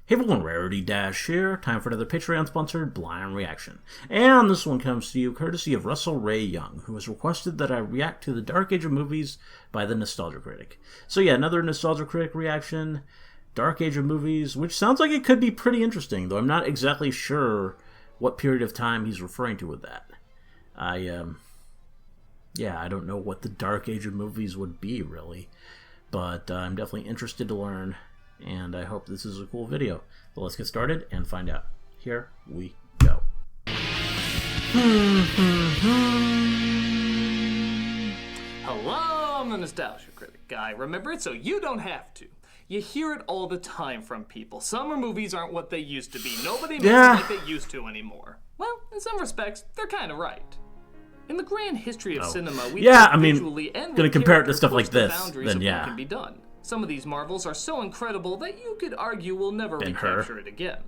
Hey everyone, Rarity Dash here. Time for another Patreon-sponsored blind reaction. And this one comes to you courtesy of Russell Ray Young, who has requested that I react to the Dark Age of Movies by the Nostalgia Critic. So yeah, another Nostalgia Critic reaction, Dark Age of Movies, which sounds like it could be pretty interesting, though I'm not exactly sure what period of time he's referring to with that. I don't know what the Dark Age of Movies would be, really. But I'm definitely interested to learn, and I hope this is a cool video. So let's get started and find out. Here we go. Hello, I'm the Nostalgia Critic guy. Remember it so you don't have to. You hear it all the time from people. Summer movies aren't what they used to be. Nobody makes them like they used to anymore. Well, in some respects, they're kind of right. In the grand history of cinema, we visually and gonna compare it to stuff like this, then yeah, can be done. Some of these marvels are so incredible that you could argue we'll never recapture it again.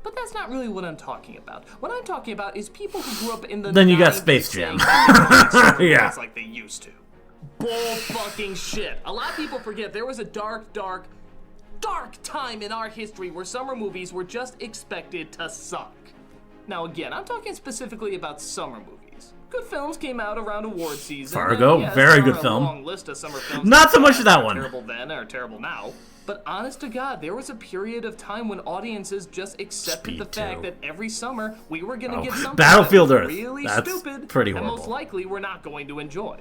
But that's not really what I'm talking about. What I'm talking about is people who grew up in the Then you got Space Jam. Yeah, like they used to. Bull fucking shit. A lot of people forget there was a dark time in our history where summer movies were just expected to suck. Now again, I'm talking specifically about summer movies. Good films came out around award season. Fargo, very good film. Long list of summer films Not so much of that one. Terrible then or terrible now. But honest to God, there was a period of time when audiences just accepted the fact that every summer we were going to get something Battlefield Earth. Really That's stupid pretty and horrible. most likely we're not going to enjoy.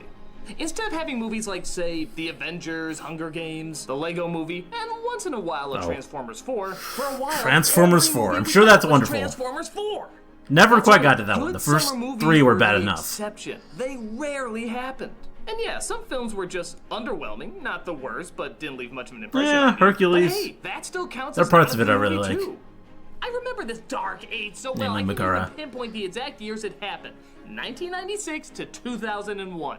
Instead of having movies like, say, The Avengers, Hunger Games, The Lego Movie, and once in a while a Transformers 4, for a while... Transformers 4, I'm sure that's wonderful. Transformers 4! Never quite got to that one. The first three were bad enough. Exception. They rarely happened. And yeah, some films were just underwhelming, not the worst, but didn't leave much of an impression on me. Hercules. But hey, that still counts there as are parts of it I movie really like. too. I remember this dark age so well, I can even pinpoint the exact years it happened. 1996 to 2001.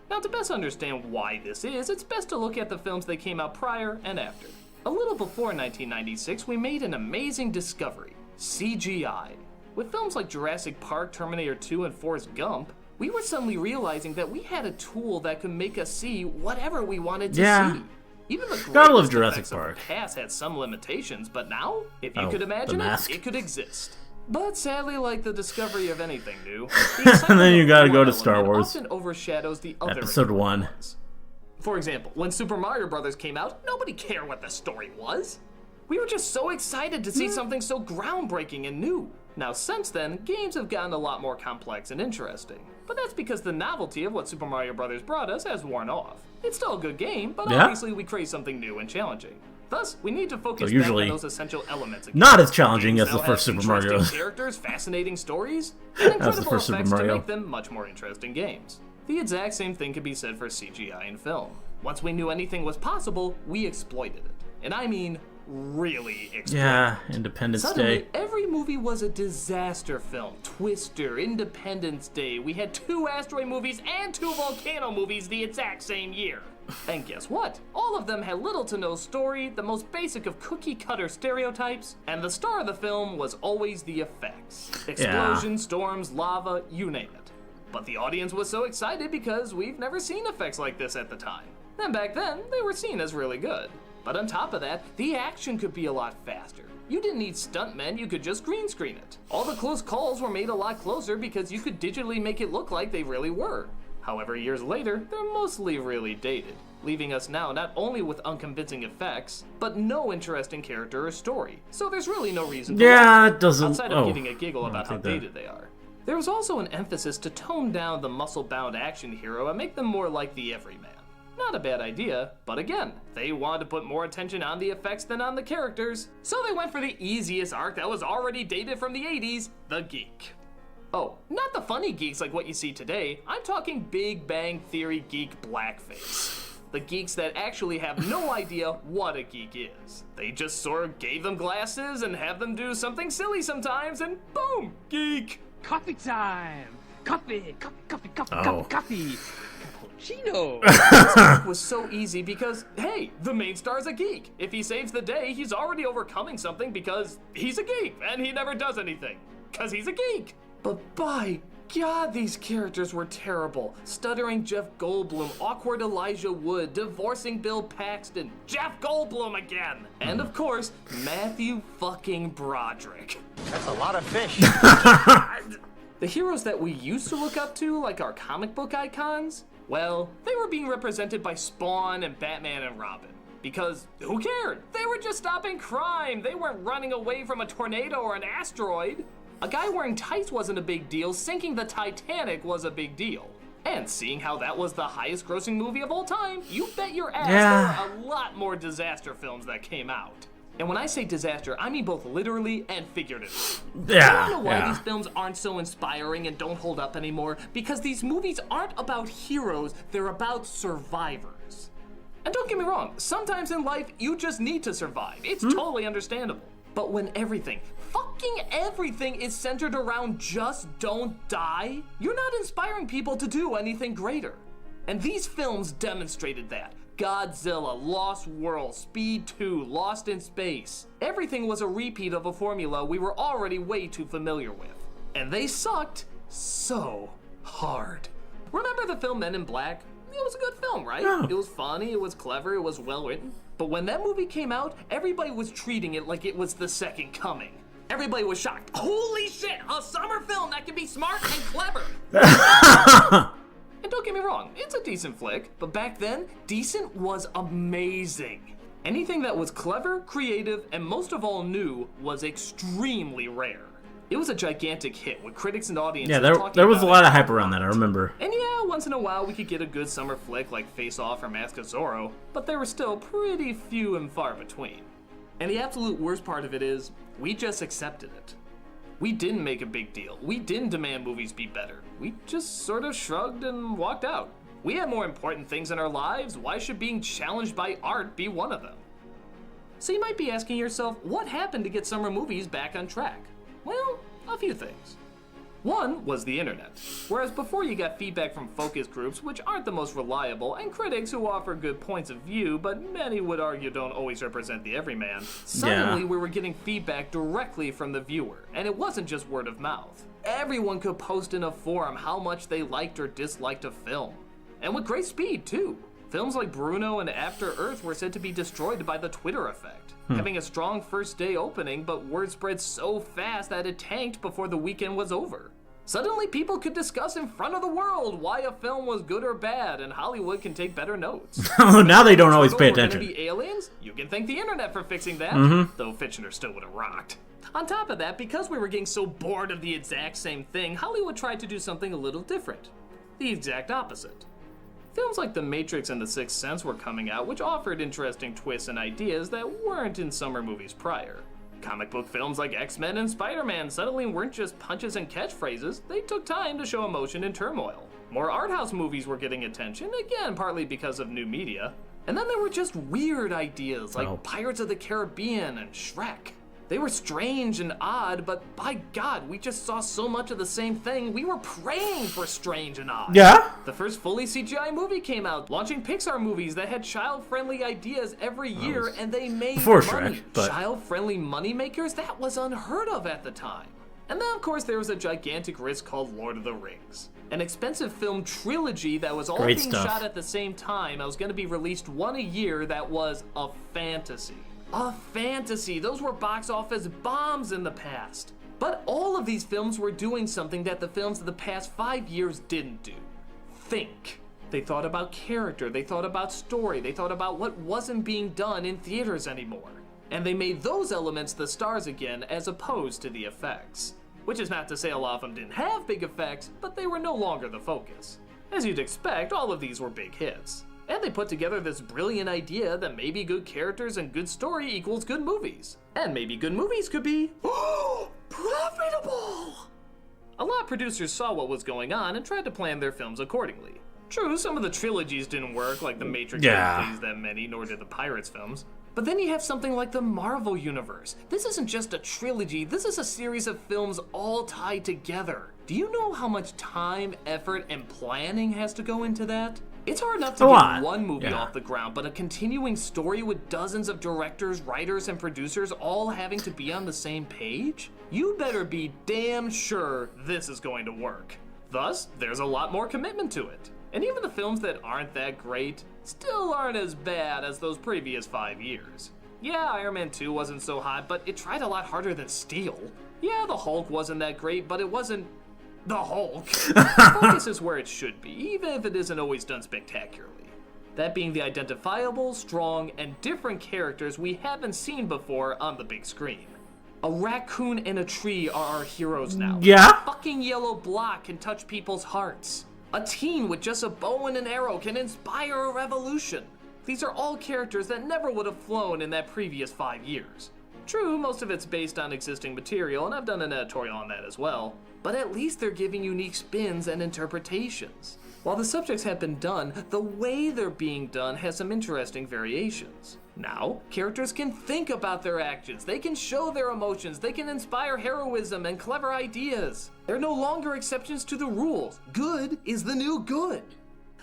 Now, to best understand why this is, it's best to look at the films that came out prior and after. A little before 1996, we made an amazing discovery: CGI. With films like Jurassic Park, Terminator 2, and Forrest Gump, we were suddenly realizing that we had a tool that could make us see whatever we wanted to see. Even the greatest effects of the past had some limitations, but now, if you could imagine it could exist. But sadly, like the discovery of anything new, and then you gotta go to Star Wars. Often overshadows the other Episode 1. For example, when Super Mario Bros. Came out, nobody cared what the story was. We were just so excited to see something so groundbreaking and new. Now, since then, games have gotten a lot more complex and interesting. But that's because the novelty of what Super Mario Bros. Brought us has worn off. It's still a good game, but obviously we crave something new and challenging. Thus, we need to focus back on those essential elements again. Not as challenging as the first Super Mario. Characters, fascinating stories, and incredible effects to make them much more interesting games. The exact same thing could be said for CGI in film. Once we knew anything was possible, we exploited it. And I mean really exploited. Yeah, Independence Day. Every movie was a disaster film. Twister, Independence Day. We had 2 asteroid movies and 2 volcano movies the exact same year. And guess what? All of them had little to no story, the most basic of cookie-cutter stereotypes, and the star of the film was always the effects. Explosions, storms, lava, you name it. But the audience was so excited because we've never seen effects like this at the time. And back then, they were seen as really good. But on top of that, the action could be a lot faster. You didn't need stuntmen, you could just green screen it. All the close calls were made a lot closer because you could digitally make it look like they really were. However, years later, they're mostly really dated, leaving us now not only with unconvincing effects, but no interesting character or story. So there's really no reason to watch it doesn't. Outside of getting a giggle about how dated they are. There was also an emphasis to tone down the muscle-bound action hero and make them more like the everyman. Not a bad idea, but again, they wanted to put more attention on the effects than on the characters, so they went for the easiest arc that was already dated from the 80s, the geek. Oh, not the funny geeks like what you see today, I'm talking Big Bang Theory geek blackface. The geeks that actually have no idea what a geek is. They just sort of gave them glasses and have them do something silly sometimes, and boom, geek. Coffee time! Coffee! Coffee! Cappuccino! This was so easy because, hey, the main star's a geek. If he saves the day, he's already overcoming something because he's a geek and he never does anything. Because he's a geek. But by God, these characters were terrible. Stuttering Jeff Goldblum, awkward Elijah Wood, divorcing Bill Paxton, Jeff Goldblum again, and of course, Matthew fucking Broderick. That's a lot of fish. The heroes that we used to look up to, like our comic book icons, well, they were being represented by Spawn and Batman and Robin. Because who cared? They were just stopping crime. They weren't running away from a tornado or an asteroid. A guy wearing tights wasn't a big deal. Sinking the Titanic was a big deal. And seeing how that was the highest grossing movie of all time, you bet your ass there are a lot more disaster films that came out. And when I say disaster, I mean both literally and figuratively. Yeah. I don't know why these films aren't so inspiring and don't hold up anymore, because these movies aren't about heroes, they're about survivors. And don't get me wrong, sometimes in life you just need to survive. It's totally understandable. But when everything, fucking everything is centered around just don't die, you're not inspiring people to do anything greater. And these films demonstrated that. Godzilla, Lost World, Speed 2, Lost in Space. Everything was a repeat of a formula we were already way too familiar with. And they sucked so hard. Remember the film Men in Black? It was a good film, right? Yeah. It was funny, it was clever, it was well written. But when that movie came out, everybody was treating it like it was the second coming. Everybody was shocked. Holy shit, a summer film that can be smart and clever. And don't get me wrong, it's a decent flick, but back then, decent was amazing. Anything that was clever, creative, and most of all new was extremely rare. It was a gigantic hit with critics and audiences talking there was about a lot of hype around that, I remember. And yeah, once in a while we could get a good summer flick like Face Off or Mask of Zorro, but they were still pretty few and far between. And the absolute worst part of it is, we just accepted it. We didn't make a big deal. We didn't demand movies be better. We just sort of shrugged and walked out. We had more important things in our lives. Why should being challenged by art be one of them? So you might be asking yourself, what happened to get summer movies back on track? Well, a few things. One was the internet. Whereas before you got feedback from focus groups, which aren't the most reliable, and critics who offer good points of view, but many would argue don't always represent the everyman, suddenly we were getting feedback directly from the viewer, and it wasn't just word of mouth. Everyone could post in a forum how much they liked or disliked a film. And with great speed, too. Films like Bruno and After Earth were said to be destroyed by the Twitter effect, having a strong first day opening, but word spread so fast that it tanked before the weekend was over. Suddenly people could discuss in front of the world why a film was good or bad, and Hollywood can take better notes. Oh, now they don't always pay Were gonna attention. be aliens? You can thank the internet for fixing that, though Fitchner still would have rocked. On top of that, because we were getting so bored of the exact same thing, Hollywood tried to do something a little different. The exact opposite. Films like The Matrix and The Sixth Sense were coming out, which offered interesting twists and ideas that weren't in summer movies prior. Comic book films like X-Men and Spider-Man suddenly weren't just punches and catchphrases, they took time to show emotion and turmoil. More art house movies were getting attention, again partly because of new media. And then there were just weird ideas like Pirates of the Caribbean and Shrek. They were strange and odd, but by God, we just saw so much of the same thing, we were praying for strange and odd. Yeah? The first fully CGI movie came out, launching Pixar movies that had child-friendly ideas every year, and they made before money. Shrek, but... Child-friendly moneymakers? That was unheard of at the time. And then, of course, there was a gigantic risk called Lord of the Rings. An expensive film trilogy that was all Great being stuff. shot at the same time. It was going to be released one a year that was a fantasy. A fantasy! Those were box office bombs in the past. But all of these films were doing something that the films of the past 5 years didn't do. Think. They thought about character, they thought about story, they thought about what wasn't being done in theaters anymore. And they made those elements the stars again as opposed to the effects. Which is not to say a lot of them didn't have big effects, but they were no longer the focus. As you'd expect, all of these were big hits. And they put together this brilliant idea that maybe good characters and good story equals good movies. And maybe good movies could be profitable! A lot of producers saw what was going on and tried to plan their films accordingly. True, some of the trilogies didn't work, like The Matrix didn't please that many, nor did the Pirates films. But then you have something like the Marvel Universe. This isn't just a trilogy, this is a series of films all tied together. Do you know how much time, effort, and planning has to go into that? It's hard enough to get one movie off the ground, but a continuing story with dozens of directors, writers, and producers all having to be on the same page? You better be damn sure this is going to work. Thus, there's a lot more commitment to it. And even the films that aren't that great still aren't as bad as those previous 5 years. Yeah, Iron Man 2 wasn't so hot, but it tried a lot harder than Steel. Yeah, the Hulk wasn't that great, but it wasn't the Hulk. Focus is where it should be, even if it isn't always done spectacularly. That being the identifiable, strong, and different characters we haven't seen before on the big screen. A raccoon and a tree are our heroes now. Yeah? A fucking yellow block can touch people's hearts. A teen with just a bow and an arrow can inspire a revolution. These are all characters that never would have flown in that previous 5 years. True, most of it's based on existing material, and I've done an editorial on that as well, but at least they're giving unique spins and interpretations. While the subjects have been done, the way they're being done has some interesting variations. Now, characters can think about their actions, they can show their emotions, they can inspire heroism and clever ideas. They're no longer exceptions to the rules. Good is the new good.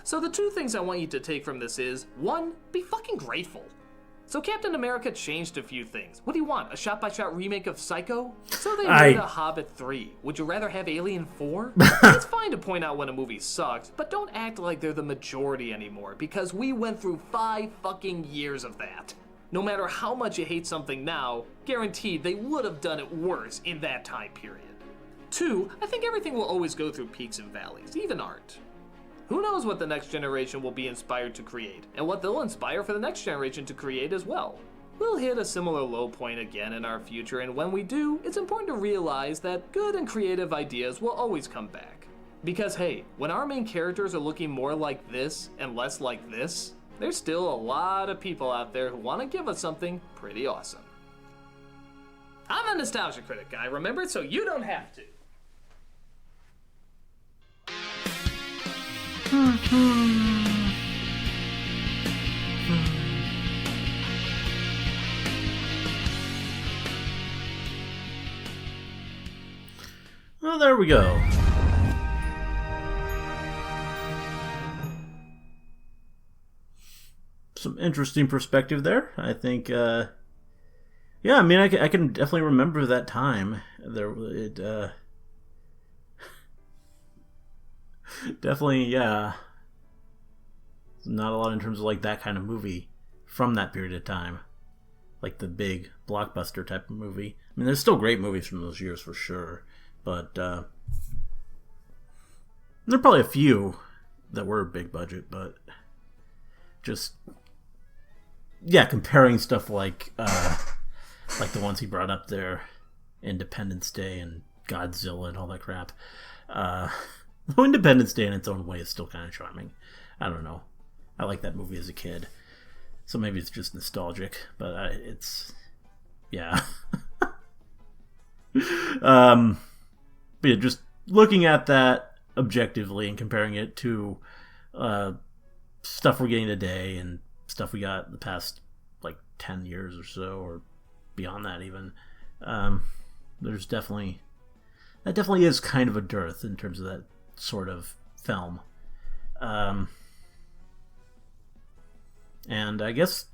So the 2 things I want you to take from this is, 1, be fucking grateful. So Captain America changed a few things. What do you want, a shot-by-shot remake of Psycho? So they made a Hobbit 3. Would you rather have Alien 4? It's fine to point out when a movie sucks, but don't act like they're the majority anymore, because we went through 5 fucking years of that. No matter how much you hate something now, guaranteed they would have done it worse in that time period. 2, I think everything will always go through peaks and valleys, even art. Who knows what the next generation will be inspired to create, and what they'll inspire for the next generation to create as well. We'll hit a similar low point again in our future, and when we do, it's important to realize that good and creative ideas will always come back. Because hey, when our main characters are looking more like this and less like this, there's still a lot of people out there who want to give us something pretty awesome. I'm a nostalgia critic guy, remember? So you don't have to. Well, there we go. Some interesting perspective there. I think, yeah, I mean, I can definitely remember that time. Definitely, yeah. Not a lot in terms of like that kind of movie from that period of time. Like the big blockbuster type of movie. I mean, there's still great movies from those years for sure. But there are probably a few that were big budget, but just, yeah, comparing stuff like the ones he brought up there, Independence Day and Godzilla and all that crap. Independence Day in its own way is still kind of charming. I don't know. I like that movie as a kid. So maybe it's just nostalgic, but it's, yeah. But yeah, just looking at that objectively and comparing it to stuff we're getting today and stuff we got the past, like, 10 years or so, or beyond that even, there's definitely, that definitely is kind of a dearth in terms of that sort of film. And I guess,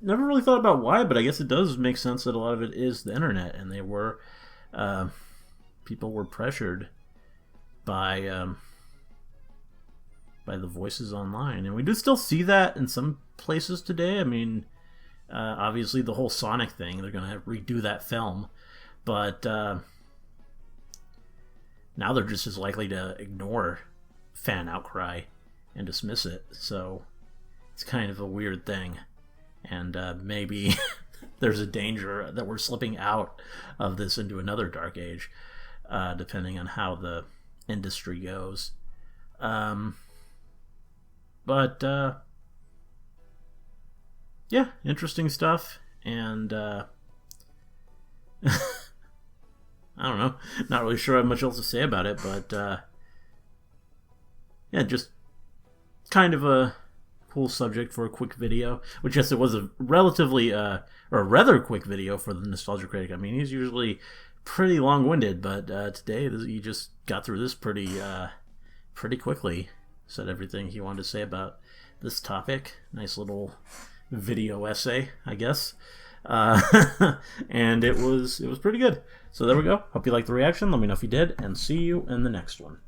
never really thought about why, but I guess it does make sense that a lot of it is the internet, and they were, people were pressured by the voices online, and we do still see that in some places today. I mean, obviously the whole Sonic thing, they're gonna redo that film, but now they're just as likely to ignore fan outcry and dismiss it. So it's kind of a weird thing, and maybe there's a danger that we're slipping out of this into another dark age, depending on how the industry goes. But yeah, interesting stuff, and I don't know, not really sure I have much else to say about it, but yeah, just kind of a cool subject for a quick video, which, yes, it was a relatively or a rather quick video for the Nostalgia Critic. I mean, he's usually pretty long-winded, but today he just got through this pretty quickly. Said everything he wanted to say about this topic. Nice little video essay, I guess. And it was pretty good. So there we go. Hope you liked the reaction. Let me know if you did, and see you in the next one.